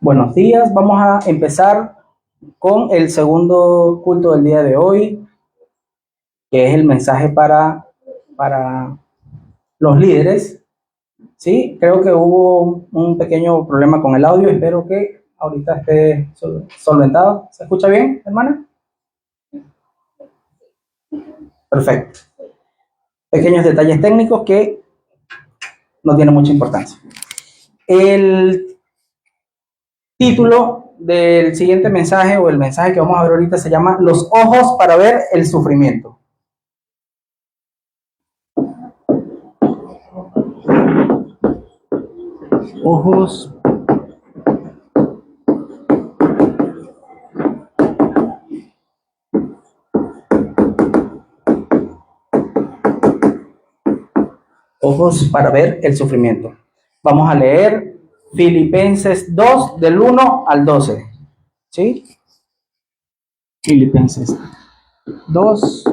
Buenos días, vamos a empezar con el segundo culto del día de hoy, que es el mensaje para los líderes. Sí, creo que hubo un pequeño problema con el audio, espero que ahorita esté solventado. ¿Se escucha bien, hermana? Perfecto. Pequeños detalles técnicos que no tienen mucha importancia. El título del siguiente mensaje o el mensaje que vamos a ver ahorita se llama Los ojos para ver el sufrimiento. Ojos para ver el sufrimiento. Vamos a leer Filipenses 2 del 1 al 12. ¿Sí? Filipenses 2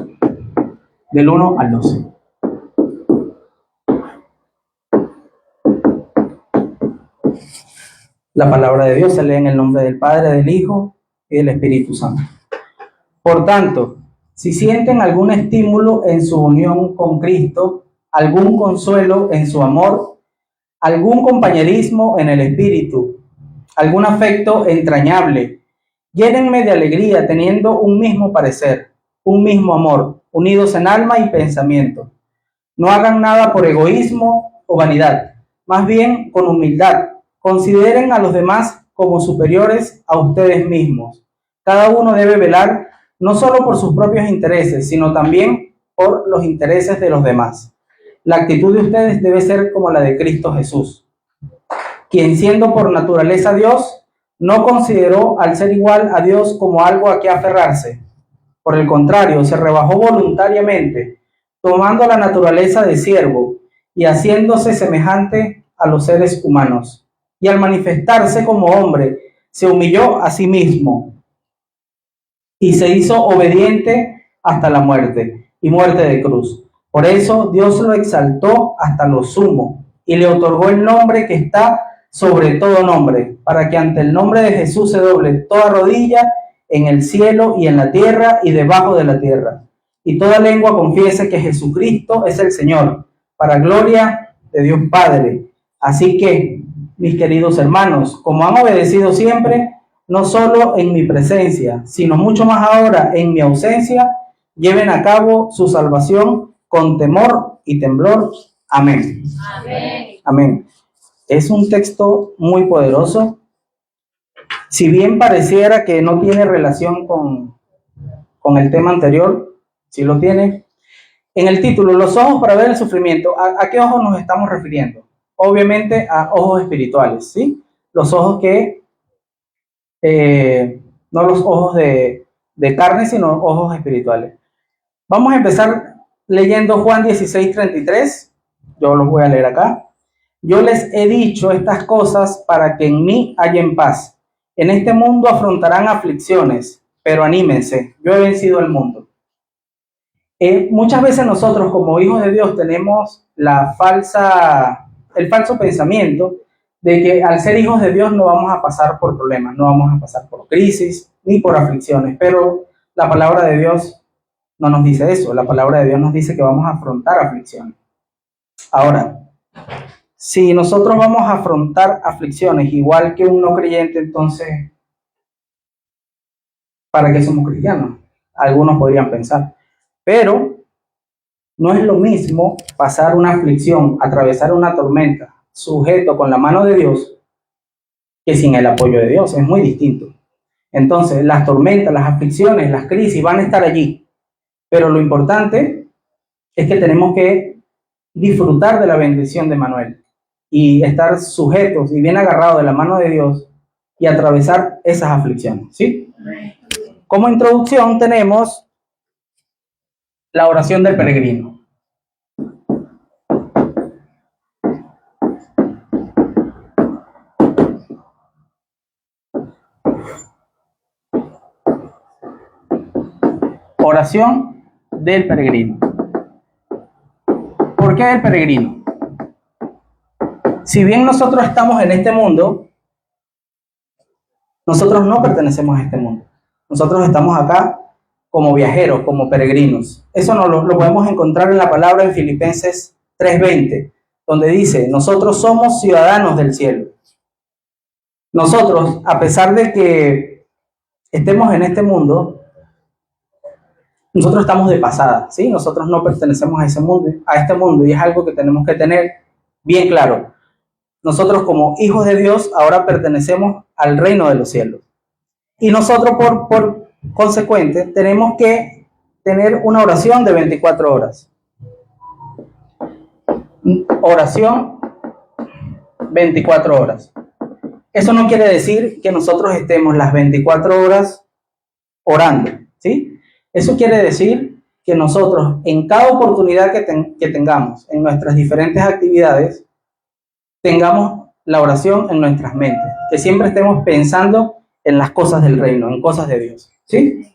del 1 al 12. La palabra de Dios se lee en el nombre del Padre, del Hijo y del Espíritu Santo. Por tanto, si sienten algún estímulo en su unión con Cristo, algún consuelo en su amor, algún compañerismo en el Espíritu, algún afecto entrañable, llénenme de alegría teniendo un mismo parecer, un mismo amor, unidos en alma y pensamiento. No hagan nada por egoísmo o vanidad, más bien con humildad. Consideren a los demás como superiores a ustedes mismos. Cada uno debe velar no solo por sus propios intereses, sino también por los intereses de los demás. La actitud de ustedes debe ser como la de Cristo Jesús, quien siendo por naturaleza Dios, no consideró al ser igual a Dios como algo a que aferrarse. Por el contrario, se rebajó voluntariamente, tomando la naturaleza de siervo y haciéndose semejante a los seres humanos. Y al manifestarse como hombre, se humilló a sí mismo y se hizo obediente hasta la muerte y muerte de cruz. Por eso Dios lo exaltó hasta lo sumo y le otorgó el nombre que está sobre todo nombre, para que ante el nombre de Jesús se doble toda rodilla en el cielo y en la tierra y debajo de la tierra, y toda lengua confiese que Jesucristo es el Señor, para gloria de Dios Padre. Así que, mis queridos hermanos, como han obedecido siempre, no solo en mi presencia, sino mucho más ahora en mi ausencia, lleven a cabo su salvación con temor y temblor. Amén. Amén. Amén. Es un texto muy poderoso. Si bien pareciera que no tiene relación con el tema anterior, sí lo tiene. En el título, los ojos para ver el sufrimiento, ¿a qué ojos nos estamos refiriendo? Obviamente a ojos espirituales, ¿sí? Los ojos que, no los ojos de carne, sino ojos espirituales. Vamos a empezar leyendo Juan 16:33. Yo los voy a leer acá. Yo les he dicho estas cosas para que en mí hallen paz. En este mundo afrontarán aflicciones, pero anímense, yo he vencido el mundo. Muchas veces nosotros como hijos de Dios tenemos el falso pensamiento de que al ser hijos de Dios no vamos a pasar por problemas, no vamos a pasar por crisis ni por aflicciones, pero la palabra de Dios no nos dice eso. La palabra de Dios nos dice que vamos a afrontar aflicciones. Ahora, si nosotros vamos a afrontar aflicciones igual que un no creyente, entonces, ¿para qué somos cristianos? Algunos podrían pensar. Pero no es lo mismo pasar una aflicción, atravesar una tormenta, sujeto con la mano de Dios, que sin el apoyo de Dios. Es muy distinto. Entonces, las tormentas, las aflicciones, las crisis van a estar allí. Pero lo importante es que tenemos que disfrutar de la bendición de Manuel y estar sujetos y bien agarrados de la mano de Dios y atravesar esas aflicciones, ¿sí? Como introducción tenemos la oración del peregrino. Oración del peregrino. ¿Por qué el peregrino? Si bien nosotros estamos en este mundo, Nosotros no pertenecemos a este mundo. Nosotros estamos acá como viajeros, como peregrinos. Eso lo podemos encontrar en la palabra en Filipenses 3:20, donde dice, nosotros somos ciudadanos del cielo. Nosotros, a pesar de que estemos en este mundo, nosotros estamos de pasada, ¿sí? Nosotros no pertenecemos a este mundo, y es algo que tenemos que tener bien claro. Nosotros como hijos de Dios ahora pertenecemos al reino de los cielos. Y nosotros por consecuente tenemos que tener una oración de 24 horas. Oración 24 horas. Eso no quiere decir que nosotros estemos las 24 horas orando, ¿sí? Eso quiere decir que nosotros en cada oportunidad que tengamos en nuestras diferentes actividades, tengamos la oración en nuestras mentes, que siempre estemos pensando en las cosas del reino, en cosas de Dios, ¿sí?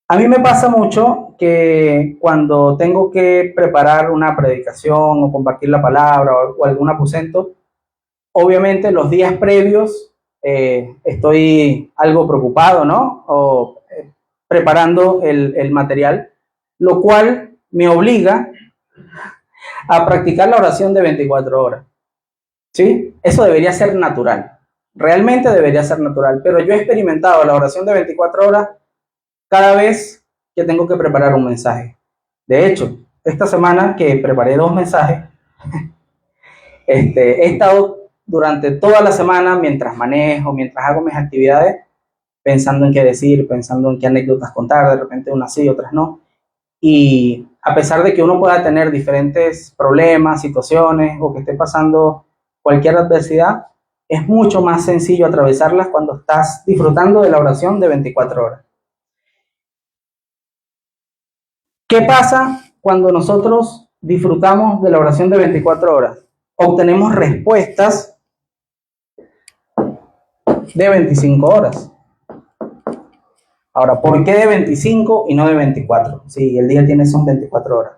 A mí me pasa mucho que cuando tengo que preparar una predicación o compartir la palabra o algún aposento, obviamente los días previos estoy algo preocupado, ¿no? O preparando el material, lo cual me obliga a practicar la oración de 24 horas, ¿sí? Eso debería ser natural, realmente debería ser natural, pero yo he experimentado la oración de 24 horas cada vez que tengo que preparar un mensaje. De hecho, esta semana que preparé 2 mensajes, he estado durante toda la semana, mientras manejo, mientras hago mis actividades, pensando en qué decir, pensando en qué anécdotas contar, de repente unas sí, otras no. Y a pesar de que uno pueda tener diferentes problemas, situaciones, o que esté pasando cualquier adversidad, es mucho más sencillo atravesarlas cuando estás disfrutando de la oración de 24 horas. ¿Qué pasa cuando nosotros disfrutamos de la oración de 24 horas? Obtenemos respuestas de 25 horas. Ahora, ¿por qué de 25 y no de 24? Sí, el día son 24 horas.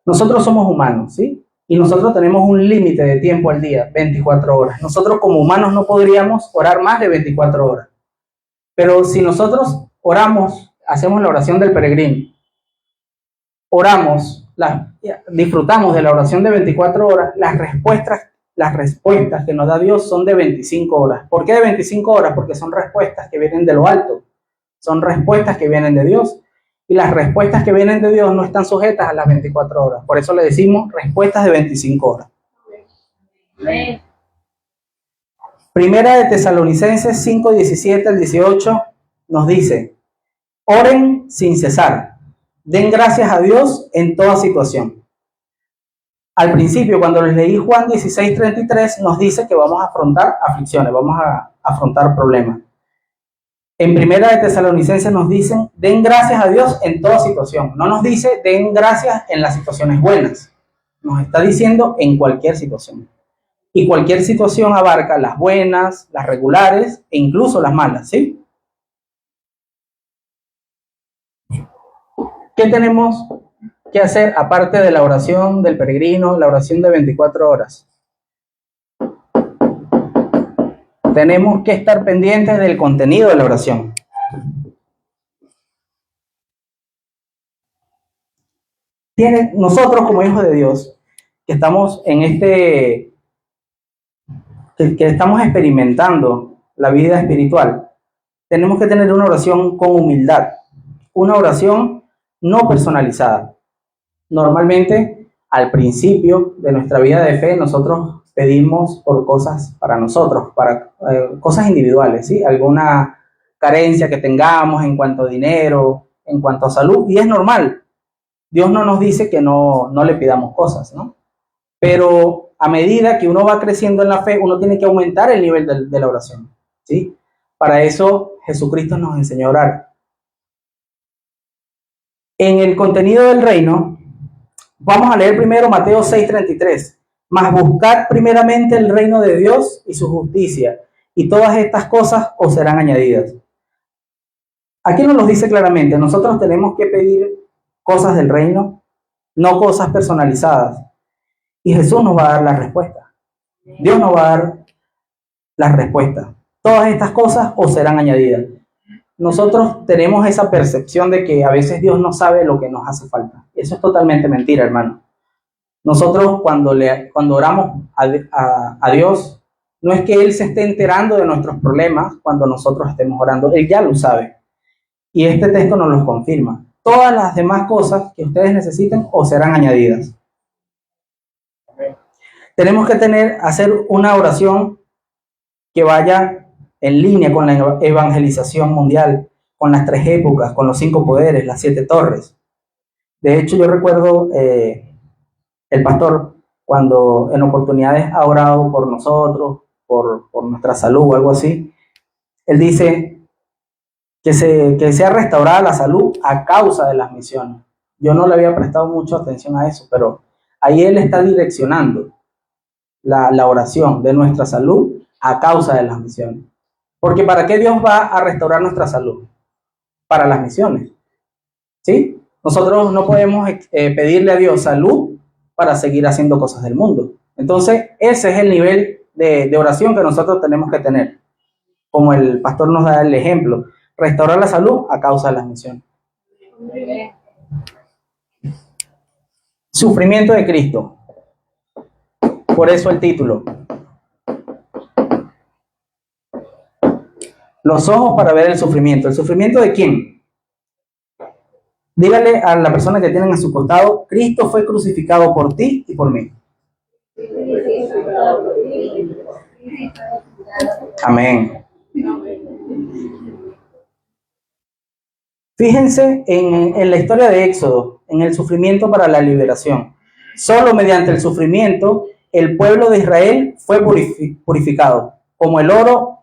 Nosotros somos humanos, ¿sí? Y nosotros tenemos un límite de tiempo al día, 24 horas. Nosotros como humanos no podríamos orar más de 24 horas. Pero si nosotros oramos, hacemos la oración del peregrino, oramos, disfrutamos de la oración de 24 horas, las respuestas que nos da Dios son de 25 horas. ¿Por qué de 25 horas? Porque son respuestas que vienen de lo alto, son respuestas que vienen de Dios, y las respuestas que vienen de Dios no están sujetas a las 24 horas. Por eso le decimos respuestas de 25 horas. Primera de Tesalonicenses 5, 17 al 18 nos dice, oren sin cesar, den gracias a Dios en toda situación. Al principio, cuando les leí Juan 16, 33, nos dice que vamos a afrontar aflicciones, vamos a afrontar problemas. En Primera de Tesalonicenses nos dicen, den gracias a Dios en toda situación. No nos dice, den gracias en las situaciones buenas. Nos está diciendo en cualquier situación. Y cualquier situación abarca las buenas, las regulares e incluso las malas, ¿sí? ¿Qué tenemos que hacer aparte de la oración del peregrino, la oración de 24 horas? Tenemos que estar pendientes del contenido de la oración. Nosotros como hijos de Dios, que estamos que estamos experimentando la vida espiritual, tenemos que tener una oración con humildad, una oración no personalizada. Normalmente, al principio de nuestra vida de fe, nosotros pedimos por cosas para nosotros, para cosas individuales, ¿sí? Alguna carencia que tengamos en cuanto a dinero, en cuanto a salud, y es normal. Dios no nos dice que no le pidamos cosas, ¿no? Pero a medida que uno va creciendo en la fe, uno tiene que aumentar el nivel de la oración, ¿sí? Para eso Jesucristo nos enseñó a orar. En el contenido del reino, vamos a leer primero Mateo 6:33. Mas buscad primeramente el reino de Dios y su justicia, y todas estas cosas os serán añadidas. Aquí nos lo dice claramente, nosotros tenemos que pedir cosas del reino, no cosas personalizadas. Y Jesús nos va a dar la respuesta. Dios nos va a dar la respuesta. todas estas cosas os serán añadidas. Nosotros tenemos esa percepción de que a veces Dios no sabe lo que nos hace falta. Eso es totalmente mentira, hermano. Nosotros cuando oramos a Dios, no es que Él se esté enterando de nuestros problemas cuando nosotros estemos orando. Él ya lo sabe. Y este texto nos lo confirma. Todas las demás cosas que ustedes necesiten os serán añadidas. Tenemos que hacer una oración que vaya en línea con la evangelización mundial, con las 3 épocas, con los 5 poderes, las 7 torres. De hecho, yo recuerdo el pastor cuando en oportunidades ha orado por nosotros, por nuestra salud o algo así. Él dice que sea restaurada la salud a causa de las misiones. Yo no le había prestado mucha atención a eso, pero ahí él está direccionando la oración de nuestra salud a causa de las misiones. Porque ¿para qué Dios va a restaurar nuestra salud? Para las misiones. ¿Sí? Nosotros no podemos pedirle a Dios salud para seguir haciendo cosas del mundo. Entonces, ese es el nivel de oración que nosotros tenemos que tener. Como el pastor nos da el ejemplo, restaurar la salud a causa de las misiones. Sufrimiento de Cristo. Por eso el título. Los ojos para ver el sufrimiento. ¿El sufrimiento de quién? Dígale a la persona que tienen a su costado, Cristo fue crucificado por ti y por mí. Amén. Fíjense en la historia de Éxodo, en el sufrimiento para la liberación. Solo mediante el sufrimiento, el pueblo de Israel fue purificado, como el oro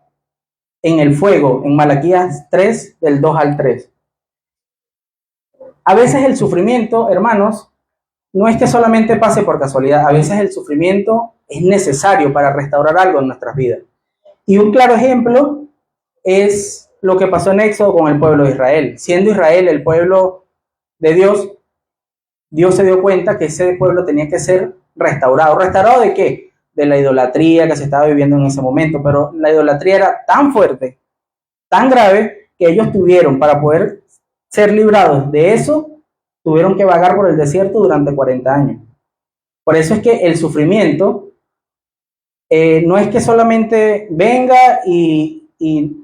en el fuego, en Malaquías 3, del 2 al 3. A veces el sufrimiento, hermanos, no es que solamente pase por casualidad. A veces el sufrimiento es necesario para restaurar algo en nuestras vidas. Y un claro ejemplo es lo que pasó en Éxodo con el pueblo de Israel. Siendo Israel el pueblo de Dios, Dios se dio cuenta que ese pueblo tenía que ser restaurado. ¿Restaurado de qué? De la idolatría que se estaba viviendo en ese momento. Pero la idolatría era tan fuerte, tan grave, que ellos tuvieron, para poder ser librados de eso, tuvieron que vagar por el desierto durante 40 años. Por eso es que el sufrimiento no es que solamente venga y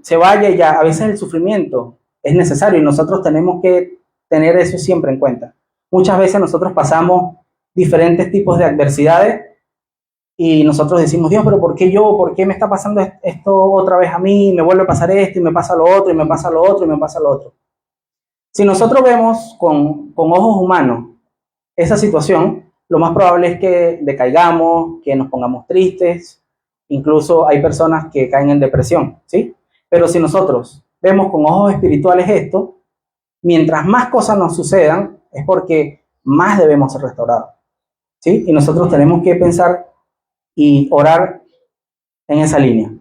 se vaya y ya. A veces el sufrimiento es necesario y nosotros tenemos que tener eso siempre en cuenta. Muchas veces nosotros pasamos diferentes tipos de adversidades y nosotros decimos, Dios, pero ¿por qué yo? ¿Por qué me está pasando esto otra vez a mí? Me vuelve a pasar esto y me pasa lo otro y me pasa lo otro y me pasa lo otro. Si nosotros vemos con ojos humanos esa situación, lo más probable es que decaigamos, que nos pongamos tristes, incluso hay personas que caen en depresión, ¿sí? Pero si nosotros vemos con ojos espirituales esto, mientras más cosas nos sucedan, es porque más debemos ser restaurados, ¿sí? Y nosotros tenemos que pensar y orar en esa línea.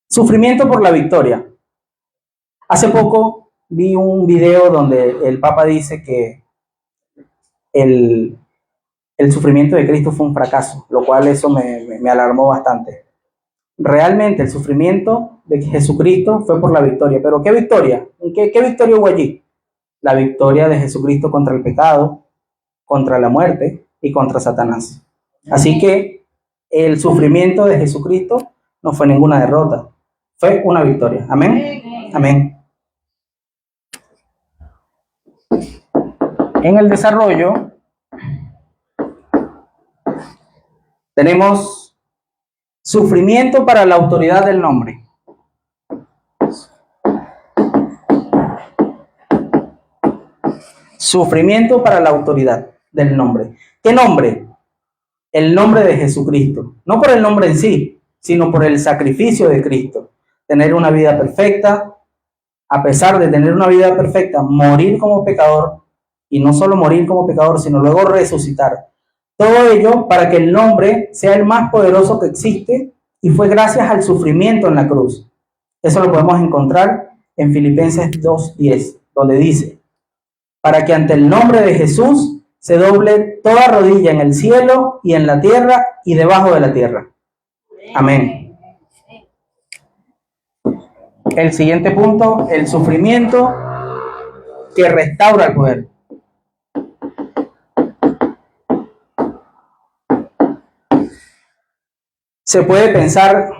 Sufrimiento por la victoria. Hace poco vi un video donde el Papa dice que el sufrimiento de Cristo fue un fracaso, lo cual eso me alarmó bastante. Realmente el sufrimiento de Jesucristo fue por la victoria. ¿Pero qué victoria? ¿Qué victoria hubo allí? La victoria de Jesucristo contra el pecado, contra la muerte y contra Satanás. Así que el sufrimiento de Jesucristo no fue ninguna derrota, fue una victoria. Amén. Amén. En el desarrollo tenemos sufrimiento para la autoridad del nombre. Sufrimiento para la autoridad del nombre. ¿Qué nombre? El nombre de Jesucristo. No por el nombre en sí, sino por el sacrificio de Cristo. Tener una vida perfecta, a pesar de tener una vida perfecta, morir como pecador, y no solo morir como pecador, sino luego resucitar. Todo ello para que el nombre sea el más poderoso que existe, y fue gracias al sufrimiento en la cruz. Eso lo podemos encontrar en Filipenses 2:10, donde dice, para que ante el nombre de Jesús se doble toda rodilla en el cielo y en la tierra y debajo de la tierra. Amén. El siguiente punto, el sufrimiento que restaura el poder. Se puede pensar,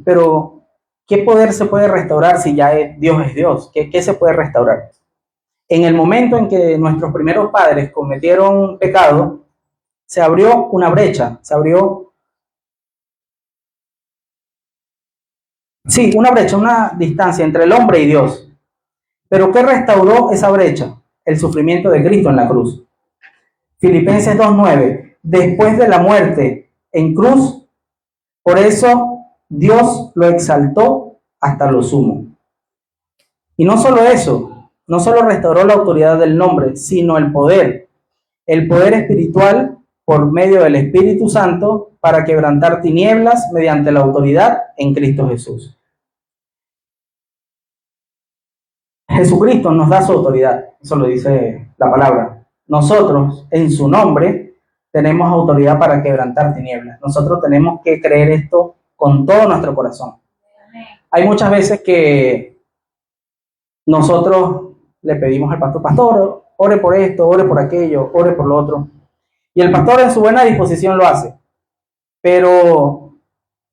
pero ¿qué poder se puede restaurar si ya Dios es Dios? ¿Qué se puede restaurar? En el momento en que nuestros primeros padres cometieron pecado, se abrió una brecha, una brecha, una distancia entre el hombre y Dios. Pero ¿qué restauró esa brecha? El sufrimiento de Cristo en la cruz. Filipenses 2:9, después de la muerte en cruz, por eso Dios lo exaltó hasta lo sumo. Y no solo eso, no solo restauró la autoridad del nombre, sino el poder espiritual por medio del Espíritu Santo para quebrantar tinieblas mediante la autoridad en Cristo Jesús. Jesucristo nos da su autoridad, eso lo dice la palabra. Nosotros, en su nombre, tenemos autoridad para quebrantar tinieblas. Nosotros tenemos que creer esto con todo nuestro corazón. Hay muchas veces que nosotros le pedimos al pastor, ore por esto, ore por aquello, ore por lo otro. Y el pastor en su buena disposición lo hace. Pero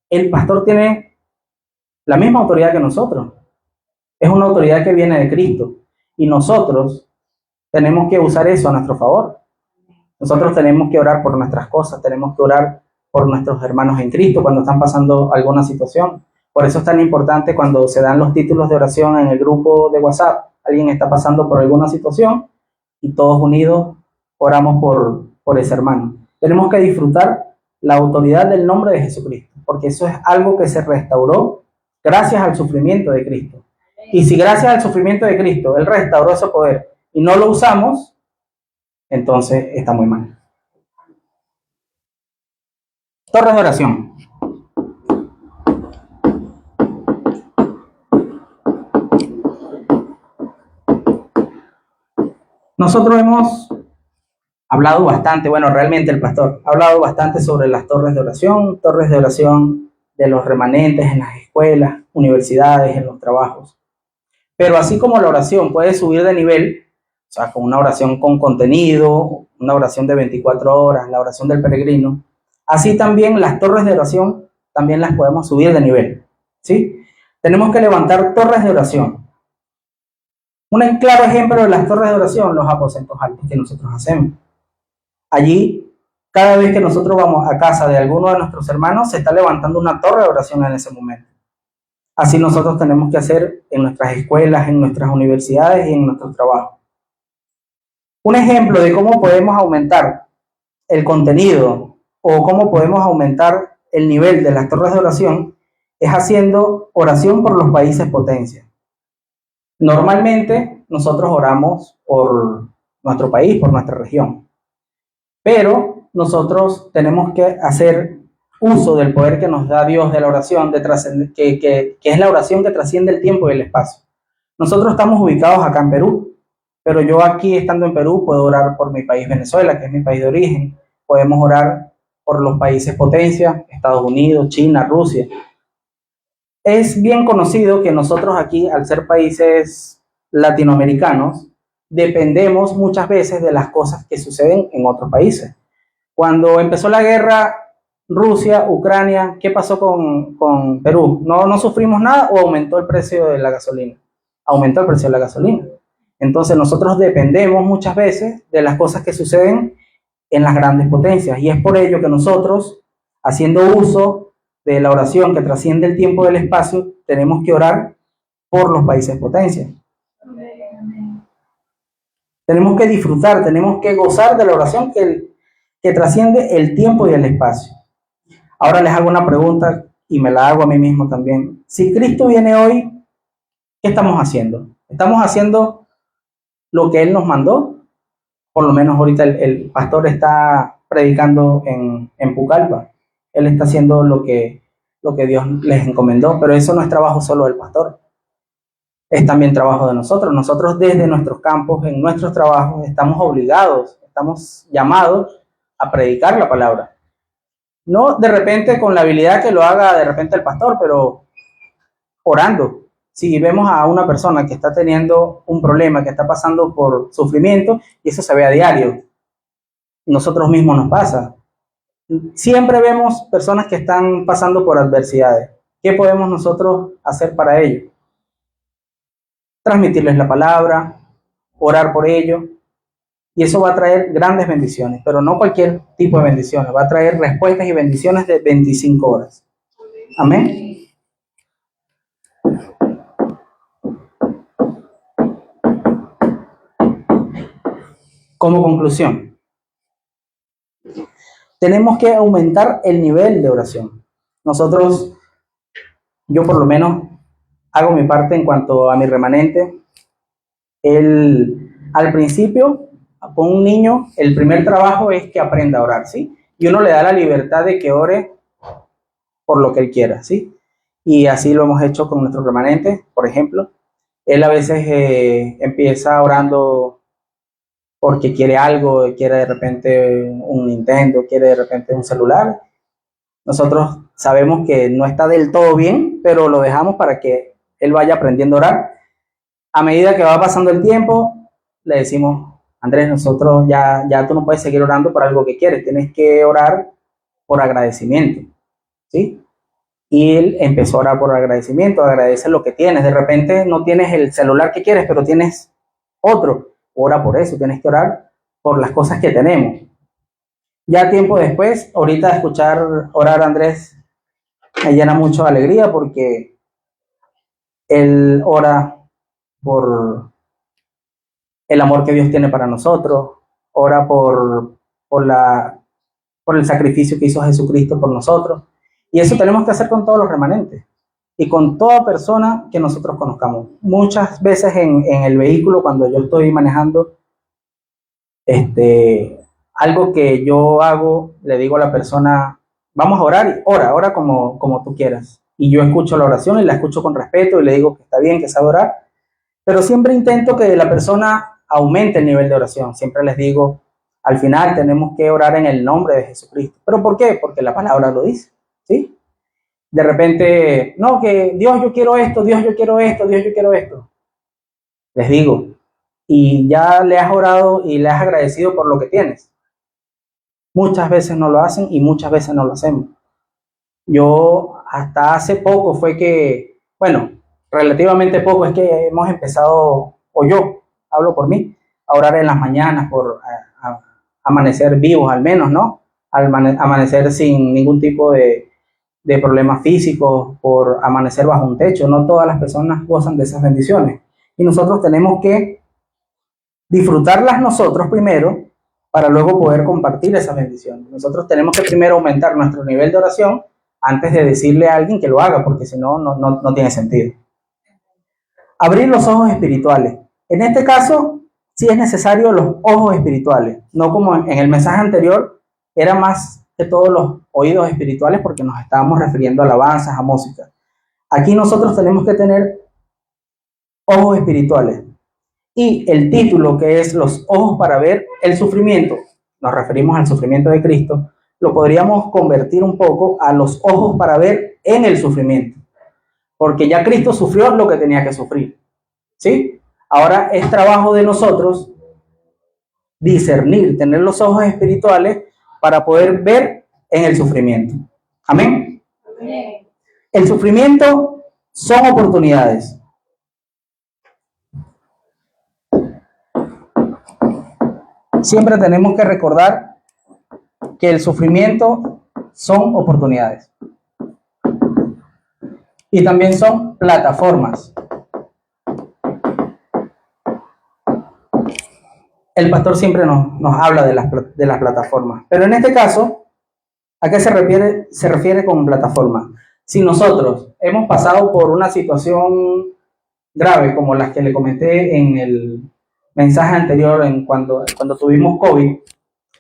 el pastor tiene la misma autoridad que nosotros. Es una autoridad que viene de Cristo. Y nosotros tenemos que usar eso a nuestro favor. Nosotros tenemos que orar por nuestras cosas, tenemos que orar por nuestros hermanos en Cristo cuando están pasando alguna situación. Por eso es tan importante cuando se dan los títulos de oración en el grupo de WhatsApp. Alguien está pasando por alguna situación y todos unidos oramos por ese hermano. Tenemos que disfrutar la autoridad del nombre de Jesucristo, porque eso es algo que se restauró gracias al sufrimiento de Cristo. Y si gracias al sufrimiento de Cristo Él restauró ese poder y no lo usamos, entonces está muy mal. Torres de oración. Nosotros hemos hablado bastante, bueno, realmente el pastor ha hablado bastante sobre las torres de oración de los remanentes en las escuelas, universidades, en los trabajos. Pero así como la oración puede subir de nivel, o sea, con una oración con contenido, una oración de 24 horas, la oración del peregrino, así también las torres de oración también las podemos subir de nivel, ¿sí? Tenemos que levantar torres de oración. Un claro ejemplo de las torres de oración, los aposentos altos que nosotros hacemos. Allí, cada vez que nosotros vamos a casa de alguno de nuestros hermanos, se está levantando una torre de oración en ese momento. Así nosotros tenemos que hacer en nuestras escuelas, en nuestras universidades y en nuestros trabajos. Un ejemplo de cómo podemos aumentar el contenido o cómo podemos aumentar el nivel de las torres de oración es haciendo oración por los países potencia. Normalmente nosotros oramos por nuestro país, por nuestra región, pero nosotros tenemos que hacer uso del poder que nos da Dios de la oración, que es la oración que trasciende el tiempo y el espacio. Nosotros estamos ubicados acá en Perú, pero yo aquí estando en Perú puedo orar por mi país Venezuela, que es mi país de origen. Podemos orar por los países potencia, Estados Unidos, China, Rusia. Es bien conocido que nosotros aquí, al ser países latinoamericanos, dependemos muchas veces de las cosas que suceden en otros países. Cuando empezó la guerra Rusia, Ucrania, ¿qué pasó con Perú? ¿No sufrimos nada o aumentó el precio de la gasolina? Aumentó el precio de la gasolina. Entonces nosotros dependemos muchas veces de las cosas que suceden en las grandes potencias y es por ello que nosotros, haciendo uso de la oración que trasciende el tiempo y el espacio, tenemos que orar por los países potencias. Tenemos que disfrutar, tenemos que gozar de la oración que trasciende el tiempo y el espacio. Ahora les hago una pregunta y me la hago a mí mismo también. Si Cristo viene hoy, ¿qué estamos haciendo? ¿Estamos haciendo lo que Él nos mandó? Por lo menos ahorita el pastor está predicando en Pucallpa. Él está haciendo lo que Dios les encomendó, pero eso no es trabajo solo del pastor. Es también trabajo de nosotros. Nosotros desde nuestros campos, en nuestros trabajos, estamos obligados, estamos llamados a predicar la palabra. No de repente con la habilidad que lo haga de repente el pastor, pero orando, si vemos a una persona que está teniendo un problema, que está pasando por sufrimiento, y eso se ve a diario, nosotros mismos nos pasa. Siempre vemos personas que están pasando por adversidades. ¿Qué podemos nosotros hacer para ello? Transmitirles la palabra, orar por ellos, y eso va a traer grandes bendiciones, pero no cualquier tipo de bendiciones, va a traer respuestas y bendiciones de 25 horas. Amén. Como conclusión, tenemos que aumentar el nivel de oración. Nosotros, yo por lo menos hago mi parte en cuanto a mi remanente. Al principio, con un niño, el primer trabajo es que aprenda a orar, ¿sí? Y uno le da la libertad de que ore por lo que él quiera, ¿sí? Y así lo hemos hecho con nuestro remanente, por ejemplo. Él a veces empieza orando porque quiere algo, quiere de repente un Nintendo, quiere de repente un celular. Nosotros sabemos que no está del todo bien, pero lo dejamos para que él vaya aprendiendo a orar. A medida que va pasando el tiempo, le decimos, Andrés, nosotros ya tú no puedes seguir orando por algo que quieres, tienes que orar por agradecimiento, ¿sí? Y él empezó a orar por agradecimiento, agradece lo que tienes. De repente no tienes el celular que quieres, pero tienes otro. Ora por eso, tienes que orar por las cosas que tenemos. Ya tiempo después, ahorita escuchar orar a Andrés me llena mucho de alegría porque él ora por el amor que Dios tiene para nosotros, ora por, la, por el sacrificio que hizo Jesucristo por nosotros. Y eso tenemos que hacer con todos los remanentes y con toda persona que nosotros conozcamos. Muchas veces en el vehículo, cuando yo estoy manejando, algo que yo hago, le digo a la persona, vamos a orar, y ora como tú quieras. Y yo escucho la oración y la escucho con respeto y le digo que está bien, que sabe orar, pero siempre intento que la persona aumente el nivel de oración. Siempre les digo, al final tenemos que orar en el nombre de Jesucristo. ¿Pero por qué? Porque la palabra lo dice, ¿sí? De repente, no, que Dios yo quiero esto, Dios yo quiero esto, Dios yo quiero esto. Les digo, y ya le has orado y le has agradecido por lo que tienes. Muchas veces no lo hacen y muchas veces no lo hacemos. Yo hasta hace poco fue que, bueno, relativamente poco es que hemos empezado, o yo hablo por mí, a orar en las mañanas por amanecer vivos al menos, ¿no? Amanecer sin ningún tipo de problemas físicos, por amanecer bajo un techo. No todas las personas gozan de esas bendiciones. Y nosotros tenemos que disfrutarlas nosotros primero para luego poder compartir esas bendiciones. Nosotros tenemos que primero aumentar nuestro nivel de oración antes de decirle a alguien que lo haga, porque si no, no tiene sentido. Abrir los ojos espirituales. En este caso, sí es necesario los ojos espirituales, no como en el mensaje anterior, era más que todos los oídos espirituales porque nos estábamos refiriendo a alabanzas, a música. Aquí nosotros tenemos que tener ojos espirituales. Y el título, que es Los ojos para ver el sufrimiento, nos referimos al sufrimiento de Cristo, lo podríamos convertir un poco a los ojos para ver en el sufrimiento. Porque ya Cristo sufrió lo que tenía que sufrir, ¿sí? Ahora es trabajo de nosotros discernir, tener los ojos espirituales para poder ver en el sufrimiento. Amén. Amén. El sufrimiento son oportunidades. Siempre tenemos que recordar que el sufrimiento son oportunidades. Y también son plataformas. El pastor siempre nos habla de las plataformas. Pero en este caso, ¿a qué se refiere con plataforma? Si nosotros hemos pasado por una situación grave, como las que le comenté en el mensaje anterior, cuando tuvimos COVID,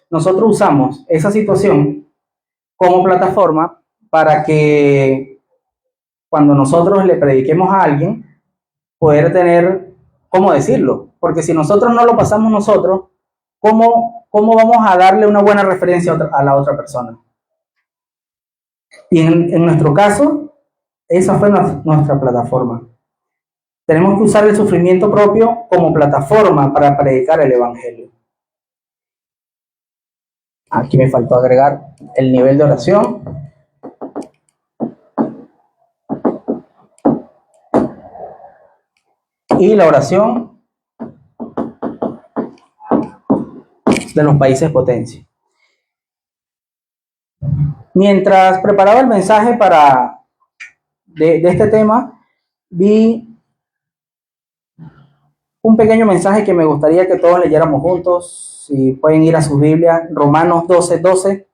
nosotros usamos esa situación como plataforma para que cuando nosotros le prediquemos a alguien, poder tener cómo decirlo. Porque si nosotros no lo pasamos nosotros, ¿cómo vamos a darle una buena referencia a la otra persona? Y en nuestro caso, esa fue nuestra plataforma. Tenemos que usar el sufrimiento propio como plataforma para predicar el Evangelio. Aquí me faltó agregar el nivel de oración. Y la oración de los países potencia. Mientras preparaba el mensaje de este tema, vi un pequeño mensaje que me gustaría que todos leyéramos juntos. Si pueden ir a su Biblia, Romanos 12:12.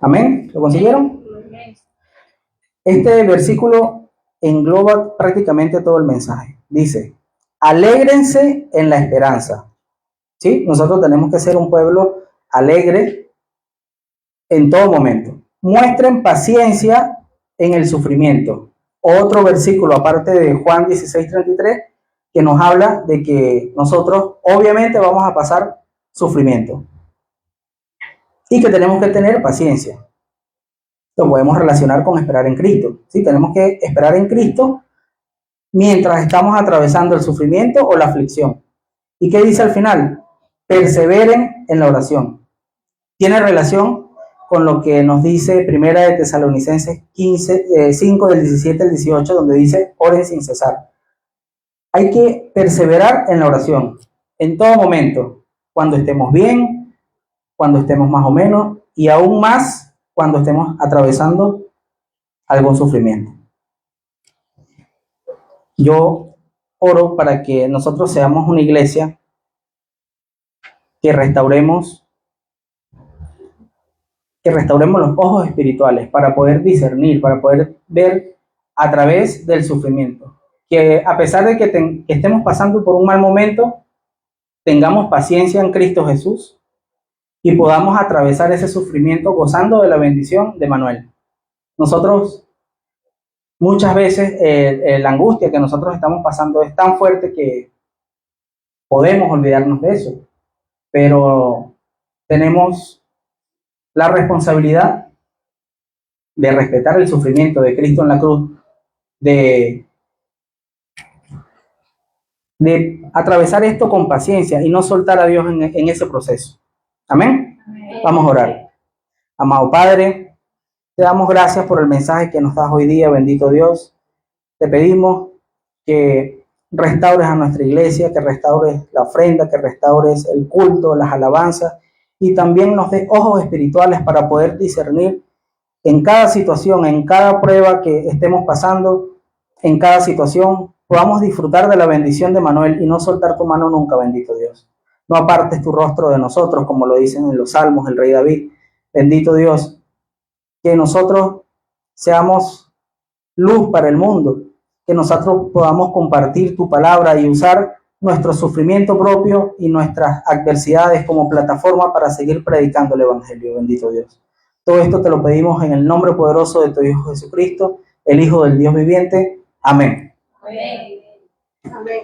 Amén. ¿Lo consiguieron? Este versículo engloba prácticamente todo el mensaje. Dice: alégrense en la esperanza. ¿Sí? Nosotros tenemos que ser un pueblo alegre en todo momento. Muestren paciencia en el sufrimiento. Otro versículo aparte de Juan 16:33 que nos habla de que nosotros obviamente vamos a pasar sufrimiento y que tenemos que tener paciencia. Lo podemos relacionar con esperar en Cristo. ¿Sí? Tenemos que esperar en Cristo mientras estamos atravesando el sufrimiento o la aflicción. ¿Y qué dice al final? Perseveren en la oración. Tiene relación con lo que nos dice Primera de Tesalonicenses 5 del 17 al 18, donde dice: oren sin cesar. Hay que perseverar en la oración, en todo momento, cuando estemos bien, cuando estemos más o menos, y aún más cuando estemos atravesando algún sufrimiento. Yo oro para que nosotros seamos una iglesia que restauremos los ojos espirituales para poder discernir, para poder ver a través del sufrimiento. Que a pesar de que estemos pasando por un mal momento, tengamos paciencia en Cristo Jesús y podamos atravesar ese sufrimiento gozando de la bendición de Manuel. Nosotros, muchas veces, la angustia que nosotros estamos pasando es tan fuerte que podemos olvidarnos de eso, pero tenemos la responsabilidad de respetar el sufrimiento de Cristo en la cruz, de atravesar esto con paciencia y no soltar a Dios en ese proceso. Amén. Vamos a orar. Amado Padre, te damos gracias por el mensaje que nos das hoy día, bendito Dios. Te pedimos que restaures a nuestra iglesia, que restaures la ofrenda, que restaures el culto, las alabanzas, y también nos des ojos espirituales para poder discernir en cada situación, en cada prueba que estemos pasando, en cada situación, podamos disfrutar de la bendición de Manuel y no soltar tu mano nunca, bendito Dios. No apartes tu rostro de nosotros, como lo dicen en los Salmos el rey David. Bendito Dios, que nosotros seamos luz para el mundo, que nosotros podamos compartir tu palabra y usar nuestro sufrimiento propio y nuestras adversidades como plataforma para seguir predicando el Evangelio, bendito Dios. Todo esto te lo pedimos en el nombre poderoso de tu Hijo Jesucristo, el Hijo del Dios viviente. Amén. Amén. Amén.